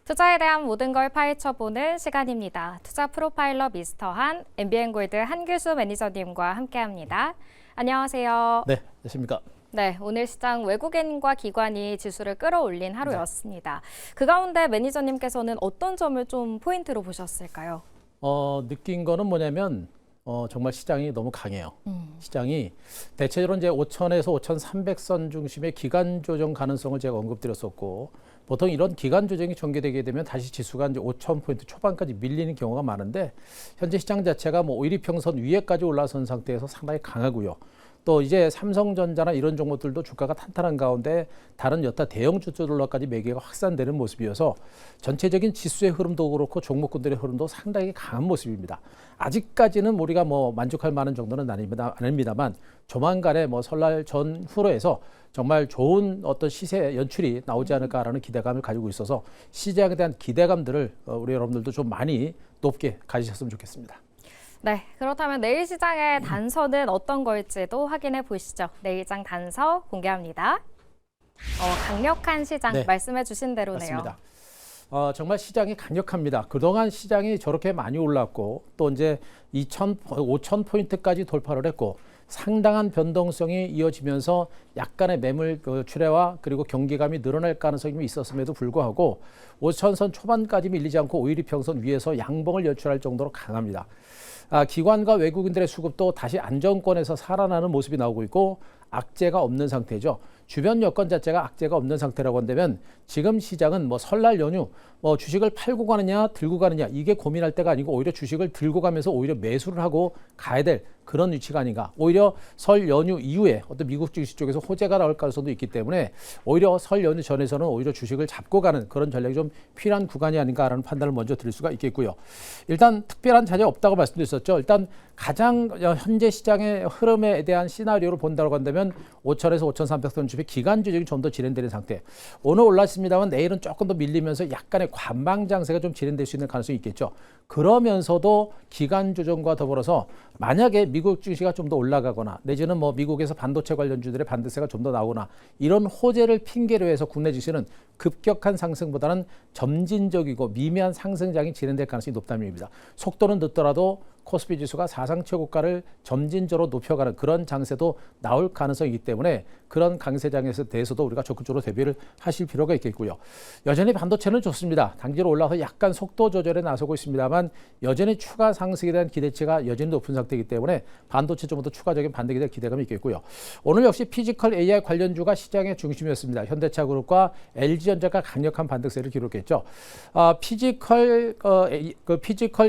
투자에 대한 모든 걸 파헤쳐보는 시간입니다. 투자 프로파일러 미스터 한, MBN골드 한규수 매니저님과 함께합니다. 안녕하세요. 네, 안녕하십니까. 네, 오늘 시장 외국인과 기관이 지수를 끌어올린 하루였습니다. 그 가운데 매니저님께서는 어떤 점을 좀 포인트로 보셨을까요? 느낀 거는 뭐냐면 정말 시장이 너무 강해요. 시장이 대체적으로 이제 5,000에서 5,300선 중심의 기간 조정 가능성을 제가 언급드렸었고, 보통 이런 기간 조정이 전개되게 되면 다시 지수가 이제 5,000포인트 초반까지 밀리는 경우가 많은데, 현재 시장 자체가 뭐 5일 이평선 위에까지 올라선 상태에서 상당히 강하고요. 또 이제 삼성전자나 이런 종목들도 주가가 탄탄한 가운데 다른 여타 대형 주주들로까지 매개가 확산되는 모습이어서 전체적인 지수의 흐름도 그렇고 종목군들의 흐름도 상당히 강한 모습입니다. 아직까지는 우리가 뭐 만족할 만한 정도는 아닙니다만 조만간에 뭐 설날 전후로 해서 정말 좋은 어떤 시세 연출이 나오지 않을까라는 기대감을 가지고 있어서 시장에 대한 기대감들을 우리 여러분들도 좀 많이 높게 가지셨으면 좋겠습니다. 네, 그렇다면 내일 시장의 단서는 어떤 걸지도 확인해 보시죠. 내일장 단서 공개합니다. 강력한 시장 네, 말씀해 주신 대로네요. 맞습니다. 정말 시장이 강력합니다. 그동안 시장이 저렇게 많이 올랐고 또 이제 5,000포인트까지 돌파를 했고 상당한 변동성이 이어지면서 약간의 매물 출회와 그리고 경계감이 늘어날 가능성이 있었음에도 불구하고 5,000선 초반까지 밀리지 않고 5일 이평선 위에서 양봉을 연출할 정도로 강합니다. 기관과 외국인들의 수급도 다시 안정권에서 살아나는 모습이 나오고 있고 악재가 없는 상태죠. 주변 여건 자체가 악재가 없는 상태라고 한다면 지금 시장은 뭐 설날 연휴 뭐 주식을 팔고 가느냐 들고 가느냐 이게 고민할 때가 아니고 오히려 주식을 들고 가면서 오히려 매수를 하고 가야 될 그런 위치가 아닌가. 오히려 설 연휴 이후에 어떤 미국 주식 쪽에서 호재가 나올 가능성도 있기 때문에 오히려 설 연휴 전에서는 오히려 주식을 잡고 가는 그런 전략이 좀 필요한 구간이 아닌가라는 판단을 먼저 드릴 수가 있겠고요. 일단 특별한 자재 없다고 말씀드렸었죠. 일단 가장 현재 시장의 흐름에 대한 시나리오를 본다고 한다면 5,000에서 5,300선 주식 기간 조정이 좀 더 진행되는 상태. 오늘 올랐습니다만 내일은 조금 더 밀리면서 약간의 관망 장세가 좀 진행될 수 있는 가능성이 있겠죠. 그러면서도 기간 조정과 더불어서 만약에 미국 주식이 좀 더 올라가거나 내지는 뭐 미국에서 반도체 관련주들의 반대세가 좀 더 나오거나 이런 호재를 핑계로 해서 국내 주식은 급격한 상승보다는 점진적이고 미미한 상승장이 진행될 가능성이 높다는 의미입니다. 속도는 늦더라도 코스피 지수가 사상 최고가를 점진적으로 높여가는 그런 장세도 나올 가능성이기 때문에 그런 강세장에 대해서도 우리가 적극적으로 대비를 하실 필요가 있겠고요. 여전히 반도체는 좋습니다. 단기로 올라와서 약간 속도 조절에 나서고 있습니다만 여전히 추가 상승에 대한 기대치가 여전히 높은 상태이기 때문에 반도체 좀 더 추가적인 반등에 대한 기대감이 있겠고요. 오늘 역시 피지컬 AI 관련주가 시장의 중심이었습니다. 현대차그룹과 LG전자가 강력한 반등세를 기록했죠. 피지컬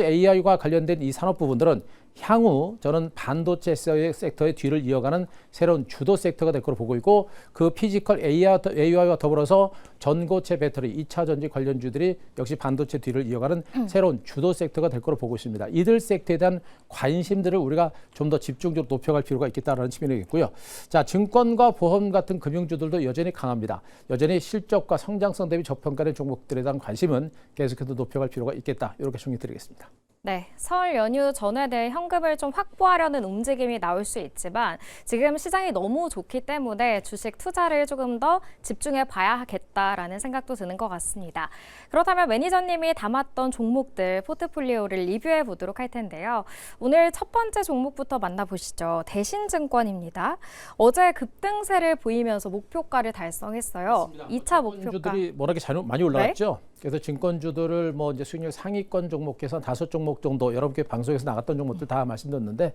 AI와 관련된 이 산업 부분들은 향후 저는 반도체 섹터의 뒤를 이어가는 새로운 주도 섹터가 될 거로 보고 있고 그 피지컬 AI와 더불어서 전고체 배터리, 2차 전지 관련주들이 역시 반도체 뒤를 이어가는 새로운 주도 섹터가 될 거로 보고 있습니다. 이들 섹터에 대한 관심들을 우리가 좀 더 집중적으로 높여갈 필요가 있겠다는 측면이겠고요. 자, 증권과 보험 같은 금융주들도 여전히 강합니다. 여전히 실적과 성장성 대비 저평가된 종목들에 대한 관심은 계속해서 높여갈 필요가 있겠다. 이렇게 정리드리겠습니다. 네, 설 연휴 전후에 현금을 좀 확보하려는 움직임이 나올 수 있지만 지금 시장이 너무 좋기 때문에 주식 투자를 조금 더 집중해 봐야겠다라는 생각도 드는 것 같습니다. 그렇다면 매니저님이 담았던 종목들 포트폴리오를 리뷰해 보도록 할 텐데요. 오늘 첫 번째 종목부터 만나보시죠. 대신증권입니다. 어제 급등세를 보이면서 목표가를 달성했어요. 맞습니다. 2차 목표가. 증권주들이 워낙에 많이 올라갔죠. 네? 그래서 증권주들을 뭐 이제 수익률 상위권 종목에서 5종목 정도 여러분께 방송에서 나갔던 종목들 다 말씀드렸는데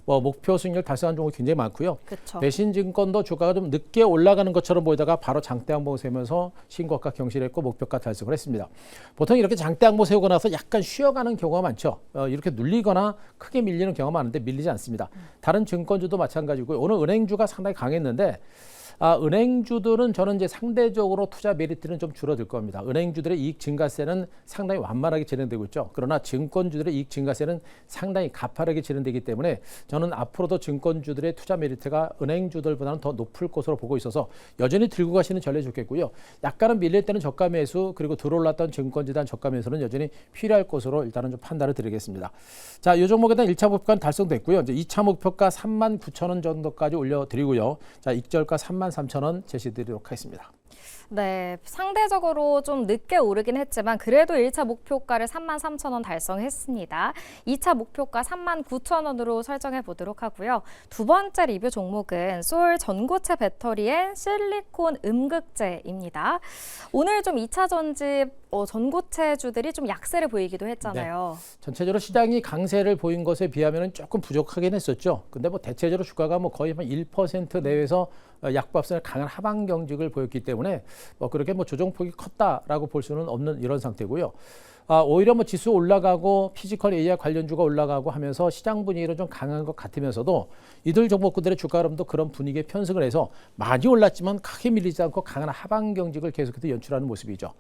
뭐 목표 수익률 달성한 종목이 굉장히 많고요. 그쵸. 대신증권도 주가가 좀 늦게 올라가는 것처럼 보이다가 바로 장대 항목 세우면서 신고가 경신했고 목표가 달성을 했습니다. 보통 이렇게 장대 항목 세우고 나서 약간 쉬어가는 경우가 많죠. 이렇게 눌리거나 크게 밀리는 경우가 많은데 밀리지 않습니다. 다른 증권주도 마찬가지고요. 오늘 은행주가 상당히 강했는데 은행주들은 저는 이제 상대적으로 투자 메리트는 좀 줄어들 겁니다. 은행주들의 이익 증가세는 상당히 완만하게 진행되고 있죠. 그러나 증권주들의 이익 증가세는 상당히 가파르게 진행되기 때문에 저는 앞으로도 증권주들의 투자 메리트가 은행주들보다는 더 높을 것으로 보고 있어서 여전히 들고 가시는 전략이 좋겠고요. 약간은 밀릴 때는 저가 매수 그리고 들어올랐던 증권주에 대한 저가 매수는 여전히 필요할 것으로 일단은 좀 판단을 드리겠습니다. 자, 이 종목에 대한 1차 목표가는 달성됐고요. 이제 2차 목표가 39,000원 정도까지 올려드리고요. 자, 익절가 33,000원 제시드리도록 하겠습니다. 네, 상대적으로 좀 늦게 오르긴 했지만 그래도 1차 목표가를 33,000원 달성했습니다. 2차 목표가 39,000원으로 설정해 보도록 하고요. 두 번째 리뷰 종목은 소울 전고체 배터리의 실리콘 음극재입니다. 오늘 좀 2차 전지 전고체주들이 좀 약세를 보이기도 했잖아요. 전체적으로 시장이 강세를 보인 것에 비하면 조금 부족하긴 했었죠. 근데 뭐 대체적으로 주가가 뭐 거의 한 1% 내외에서 약밥선을 강한 하방 경직을 보였기 때문에 뭐 그렇게 뭐 조정폭이 컸다라고 볼 수는 없는 이런 상태고요. 오히려 뭐 지수 올라가고 피지컬 AI 관련주가 올라가고 하면서 시장 분위기로 좀 강한 것 같으면서도 이들 종목군들의 주가 흐름도 그런 분위기에 편승을 해서 많이 올랐지만 크게 밀리지 않고 강한 하방 경직을 계속해서 연출하는 모습이죠.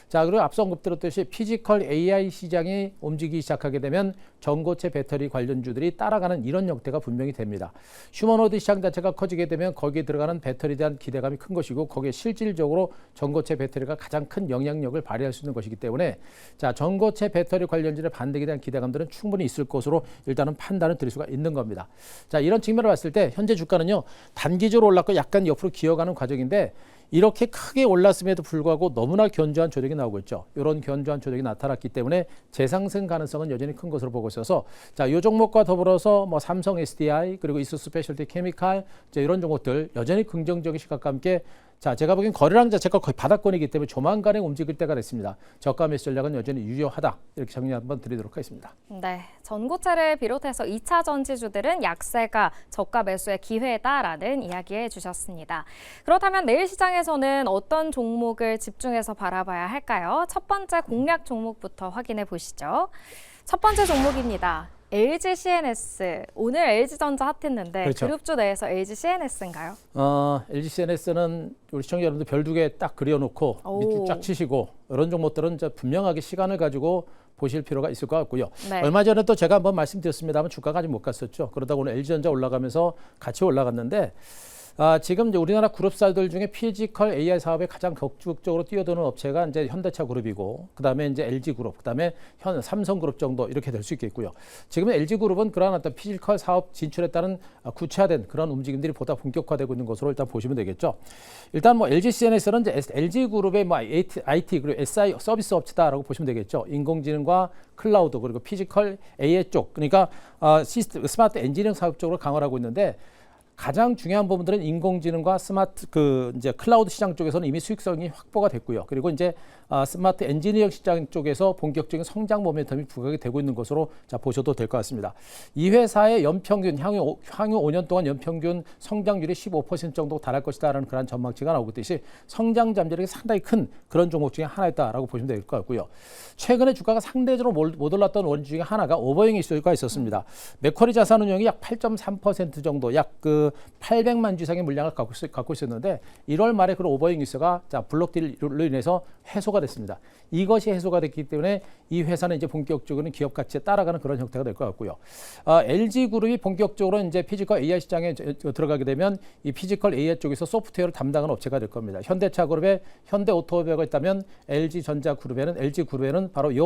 자, 그리고 앞서 언급드렸듯이 피지컬 AI 시장이 움직이기 시작하게 되면 전고체 배터리 관련주들이 따라가는 이런 형태가 분명히 됩니다. 휴머노드 시장 자체가 커지게 되면 거기에 들어가는 배터리에 대한 기대감이 큰 것이고 거기에 실질적으로 전고체 배터리가 가장 큰 영향력을 발휘할 수 있는 것이기 때문에 자, 전고체 배터리 관련주의 반등에 대한 기대감들은 충분히 있을 것으로 일단은 판단을 드릴 수가 있는 겁니다. 자, 이런 측면을 봤을 때 현재 주가는요, 단기적으로 올랐고 약간 옆으로 기어가는 과정인데 이렇게 크게 올랐음에도 불구하고 너무나 견조한 조정이 나오고 있죠. 이런 견조한 조정이 나타났기 때문에 재상승 가능성은 여전히 큰 것으로 보고 있어서 자, 이 종목과 더불어서 뭐 삼성 SDI 그리고 이수 스페셜티 케미칼 이런 종목들 여전히 긍정적인 시각과 함께 자, 제가 보기엔 거래량 자체가 거의 바닥권이기 때문에 조만간에 움직일 때가 됐습니다. 저가 매수 전략은 여전히 유효하다. 이렇게 정리 한번 드리도록 하겠습니다. 네, 전고체를 비롯해서 2차 전지주들은 약세가 저가 매수의 기회다라는 이야기해 주셨습니다. 그렇다면 내일 시장에서는 어떤 종목을 집중해서 바라봐야 할까요? 첫 번째 공략 종목부터 확인해 보시죠. 첫 번째 종목입니다. LG CNS. 오늘 LG전자 핫했는데 그렇죠. 그룹주 내에서 LG CNS인가요? LG CNS는 우리 시청자 여러분들 별 두 개 딱 그려놓고 밑줄 쫙 치시고 이런 종목들은 이제 분명하게 시간을 가지고 보실 필요가 있을 것 같고요. 네. 얼마 전에 또 제가 한번 말씀드렸습니다만 주가가 아직 못 갔었죠. 그러다가 오늘 LG전자 올라가면서 같이 올라갔는데 지금 이제 우리나라 그룹사들 중에 피지컬 AI 사업에 가장 적극적으로 뛰어드는 업체가 이제 현대차 그룹이고, 그다음에 이제 LG 그룹, 그다음에 삼성 그룹 정도 이렇게 될 수 있겠고요. 지금 LG 그룹은 그러한 어떤 피지컬 사업 진출에 따른 구체화된 그런 움직임들이 보다 본격화되고 있는 것으로 일단 보시면 되겠죠. 일단 뭐 LG CNS는 이제 LG 그룹의 뭐 IT 그리고 SI 서비스 업체다라고 보시면 되겠죠. 인공지능과 클라우드 그리고 피지컬 AI 쪽, 그러니까 스마트 엔지니어링 사업 쪽으로 강화를 하고 있는데. 가장 중요한 부분들은 인공지능과 스마트 이제 클라우드 시장 쪽에서는 이미 수익성이 확보가 됐고요. 그리고 이제 스마트 엔지니어링 시장 쪽에서 본격적인 성장 모멘텀이 부각이 되고 있는 것으로 자 보셔도 될 것 같습니다. 이 회사의 연평균 향후 5년 동안 연평균 성장률이 15% 정도 달할 것이다라는 그런 전망치가 나오고 있듯이 성장 잠재력이 상당히 큰 그런 종목 중에 하나였다라고 보시면 될 것 같고요. 최근에 주가가 상대적으로 못 올랐던 원인 중에 하나가 오버행 이슈가 있었습니다. 맥쿼리 자산운용이 약 8.3% 정도 약 800만 주 이상의 물량을 갖고 있었는데 1월 말에 그런 오버행 이슈가 자 블록딜로 인해서 해소가 됐습니다. 이것이 해소가 됐기 때문에 이 회사는 이제 본격적으로 기업 가치에 따라가는 그런 형태가 될 것 같고요. LG 그룹이 본격적으로 이제 피지컬 AI 시장에 들어가게 되면 이 피지컬 AI 쪽에서 소프트웨어를 담당하는 업체가 될 겁니다. 현대차 그룹에 현대오토모비가 있다면 LG 전자 그룹에는 LG 그룹에는 바로 이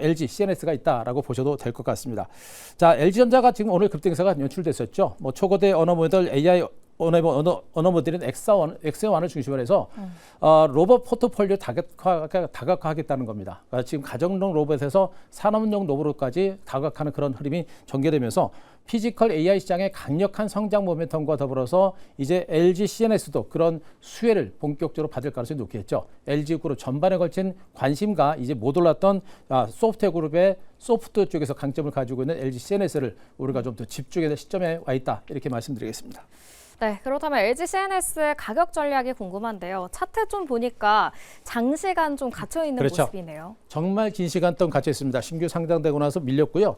LG CNS가 있다라고 보셔도 될 것 같습니다. 자, LG 전자가 지금 오늘 급등세가 연출됐었죠. 뭐 초거대 언어 모델 AI 언어 모델인 엑스원을 중심으로 해서 로봇 포트폴리오 다각화하겠다는 겁니다. 그러니까 지금 가정용 로봇에서 산업용 로봇까지 다각화하는 그런 흐름이 전개되면서 피지컬 AI 시장의 강력한 성장 모멘텀과 더불어서 이제 LG CNS도 그런 수혜를 본격적으로 받을 가능성이 높겠죠. LG 그룹 전반에 걸친 관심과 이제 못 올랐던 소프트웨어 그룹의 소프트 쪽에서 강점을 가지고 있는 LG CNS를 우리가 좀 더 집중해서 시점에 와 있다 이렇게 말씀드리겠습니다. 네, 그렇다면 LG CNS 가격 전략이 궁금한데요. 차트 좀 보니까 장시간 좀 갇혀 있는 그렇죠. 모습이네요. 정말 긴 시간 동안 갇혀 있습니다. 신규 상장되고 나서 밀렸고요.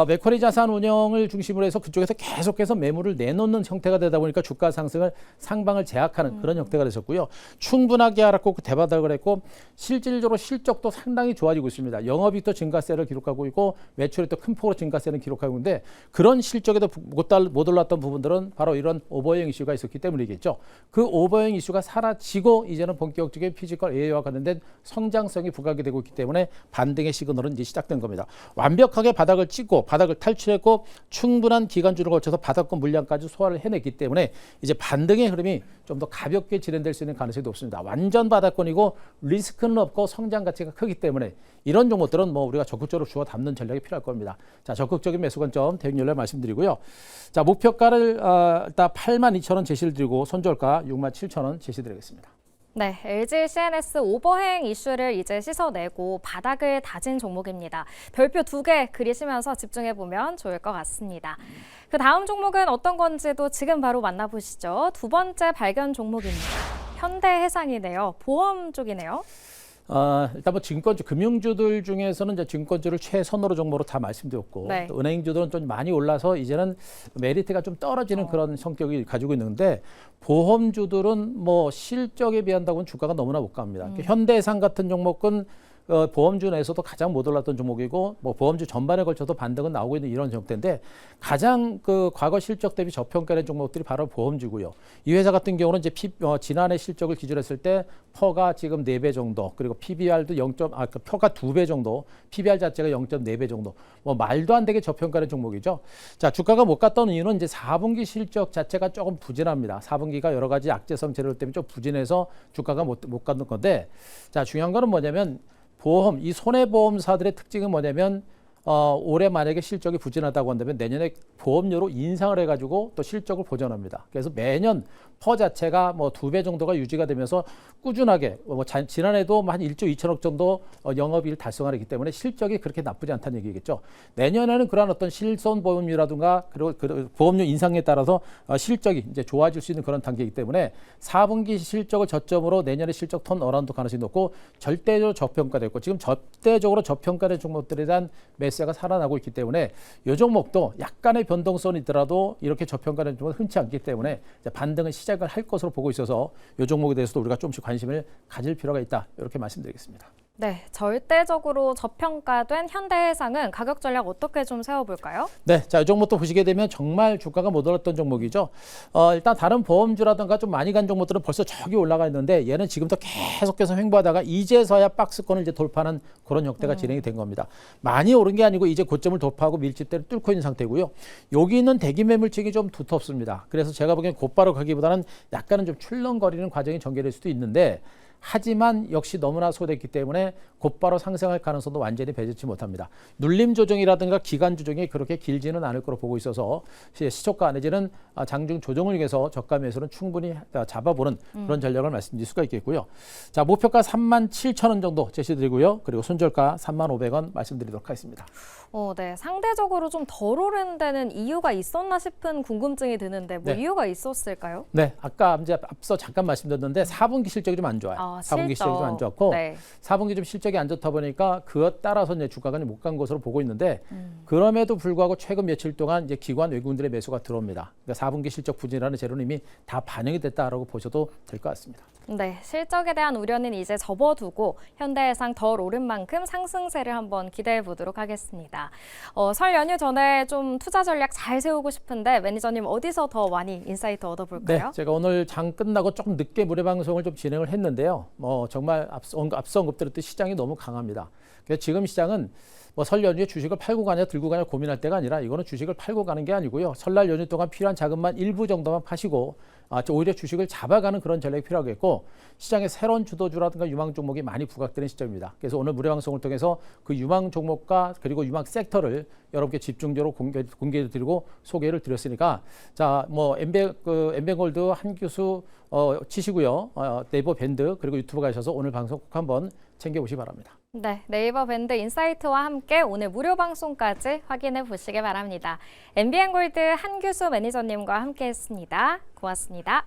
맥쿼리 자산 운영을 중심으로 해서 그쪽에서 계속해서 매물을 내놓는 형태가 되다 보니까 주가 상승을 상방을 제약하는 그런 형태가 됐었고요. 충분하게 알았고 대바닥을 했고 실질적으로 실적도 상당히 좋아지고 있습니다. 영업이익도 증가세를 기록하고 있고 매출이 또 큰 폭으로 증가세를 기록하고 있는데 그런 실적에도 못 올랐던 부분들은 바로 이런 오버의 오버행 이슈가 있었기 때문이겠죠. 그 오버행 이슈가 사라지고 이제는 본격적인 피지컬 AI와 관련된 성장성이 부각이 되고 있기 때문에 반등의 시그널은 이제 시작된 겁니다. 완벽하게 바닥을 찍고 바닥을 탈출했고 충분한 기간주를 거쳐서 바닥권 물량까지 소화를 해냈기 때문에 이제 반등의 흐름이 좀 더 가볍게 진행될 수 있는 가능성이 높습니다. 완전 바닥권이고 리스크는 없고 성장 가치가 크기 때문에 이런 종목들은 뭐 우리가 적극적으로 주워 담는 전략이 필요할 겁니다. 자, 적극적인 매수 관점 대응률로 말씀드리고요. 자, 목표가를 일단 82,000원 제시를 드리고 손절가 67,000원 제시드리겠습니다. 네, LG CNS 오버행 이슈를 이제 씻어내고 바닥을 다진 종목입니다. 별표 2개 그리시면서 집중해보면 좋을 것 같습니다. 그 다음 종목은 어떤 건지도 지금 바로 만나보시죠. 두 번째 발견 종목입니다. 현대해상이네요. 보험 쪽이네요. 일단 뭐 증권주, 금융주들 중에서는 이제 증권주를 최선호로 종목으로 다 말씀드렸고 네. 또 은행주들은 좀 많이 올라서 이제는 메리트가 좀 떨어지는 그런 성격이 가지고 있는데 보험주들은 뭐 실적에 비한다고는 주가가 너무나 못 갑니다. 현대해상 같은 종목은 보험주 내에서도 가장 못 올랐던 종목이고 뭐 보험주 전반에 걸쳐서 반등은 나오고 있는 이런 종목인데 가장 그 과거 실적 대비 저평가된 종목들이 바로 보험주고요. 이 회사 같은 경우는 이제 지난해 실적을 기준으로 했을 때 퍼가 지금 4배 정도 그리고 PBR도 퍼가 2배 정도 PBR 자체가 0.4배 정도 뭐 말도 안 되게 저평가된 종목이죠. 자, 주가가 못 갔던 이유는 이제 4분기 실적 자체가 조금 부진합니다. 4분기가 여러 가지 악재성 재료 때문에 좀 부진해서 주가가 못 갔는 건데 자, 중요한 거는 뭐냐면 이 손해보험사들의 특징은 뭐냐면 올해 만약에 실적이 부진하다고 한다면 내년에 보험료로 인상을 해가지고 또 실적을 보전합니다. 그래서 매년 퍼 자체가 뭐 2배 정도가 유지가 되면서 꾸준하게 지난해도 한 1조 2천억 정도 영업이익을 달성하기 때문에 실적이 그렇게 나쁘지 않다는 얘기겠죠. 내년에는 그러한 어떤 실손 보험료라든가 그리고 보험료 인상에 따라서 실적이 이제 좋아질 수 있는 그런 단계이기 때문에 4분기 실적을 저점으로 내년에 실적 턴 어라운드 가능성이 높고 절대적으로 저평가됐고 지금 절대적으로 저평가된 종목들에 대한 매수가 살아나고 있기 때문에 이 종목도 약간의 변동성이 있더라도 이렇게 저평가된 종목은 흔치 않기 때문에 반등은 시작을 할 것으로 보고 있어서 이 종목에 대해서도 우리가 조금씩 관심을 가질 필요가 있다 이렇게 말씀드리겠습니다. 네, 절대적으로 저평가된 현대해상은 가격 전략 어떻게 좀 세워볼까요? 네, 자, 이 종목도 보시게 되면 정말 주가가 못 올랐던 종목이죠. 일단 다른 보험주라든가 좀 많이 간 종목들은 벌써 저기 올라가 있는데 얘는 지금부터 계속해서 횡보하다가 이제서야 박스권을 이제 돌파하는 그런 형태가 진행이 된 겁니다. 많이 오른 게 아니고 이제 고점을 돌파하고 밀집대를 뚫고 있는 상태고요. 여기는 대기 매물층이 좀 두텁습니다. 그래서 제가 보기엔 곧바로 가기보다는 약간은 좀 출렁거리는 과정이 전개될 수도 있는데 하지만 역시 너무나 소됐기 때문에 곧바로 상승할 가능성도 완전히 배제치 못합니다. 눌림 조정이라든가 기간 조정이 그렇게 길지는 않을 거로 보고 있어서 시초가 내지는 장중 조정을 위해서 저가 매수는 충분히 잡아보는 그런 전략을 말씀드릴 수가 있겠고요. 자, 목표가 37,000원 정도 제시드리고요. 그리고 손절가 35,000원 말씀드리도록 하겠습니다. 네, 상대적으로 좀 덜 오른 데는 이유가 있었나 싶은 궁금증이 드는데 뭐 네. 이유가 있었을까요? 네, 아까 이제 앞서 잠깐 말씀드렸는데 4분기 실적이 좀 안 좋아요. 4분기 실적이 좀 안 좋았고 네. 4분기 좀 실적이 안 좋다 보니까 그것 따라서 이제 주가가 못 간 것으로 보고 있는데 그럼에도 불구하고 최근 며칠 동안 이제 기관 외국인들의 매수가 들어옵니다. 그러니까 4분기 실적 부진이라는 재료는 이미 다 반영이 됐다라고 보셔도 될 것 같습니다. 네, 실적에 대한 우려는 이제 접어두고 현대해상 덜 오른 만큼 상승세를 한번 기대해 보도록 하겠습니다. 설 연휴 전에 좀 투자 전략 잘 세우고 싶은데 매니저님 어디서 더 많이 인사이트 얻어볼까요? 네, 제가 오늘 장 끝나고 조금 늦게 무료 방송을 좀 진행을 했는데요. 정말 앞서 언급드렸듯이 시장이 너무 강합니다. 그래서 지금 시장은 뭐 설 연휴에 주식을 팔고 가냐 들고 가냐 고민할 때가 아니라 이거는 주식을 팔고 가는 게 아니고요. 설날 연휴 동안 필요한 자금만 일부 정도만 파시고 오히려 주식을 잡아가는 그런 전략이 필요하겠고 시장의 새로운 주도주라든가 유망 종목이 많이 부각되는 시점입니다. 그래서 오늘 무료 방송을 통해서 그 유망 종목과 그리고 유망 섹터를 여러분께 집중적으로 공개드리고 소개를 드렸으니까 자, 뭐 엠뱅골드 한규수 치시고요. 네이버 밴드 그리고 유튜브 가셔서 오늘 방송 꼭 한번 챙겨보시기 바랍니다. 네, 네이버 밴드 인사이트와 함께 오늘 무료 방송까지 확인해 보시기 바랍니다. MBN골드 한규수 매니저님과 함께했습니다. 고맙습니다.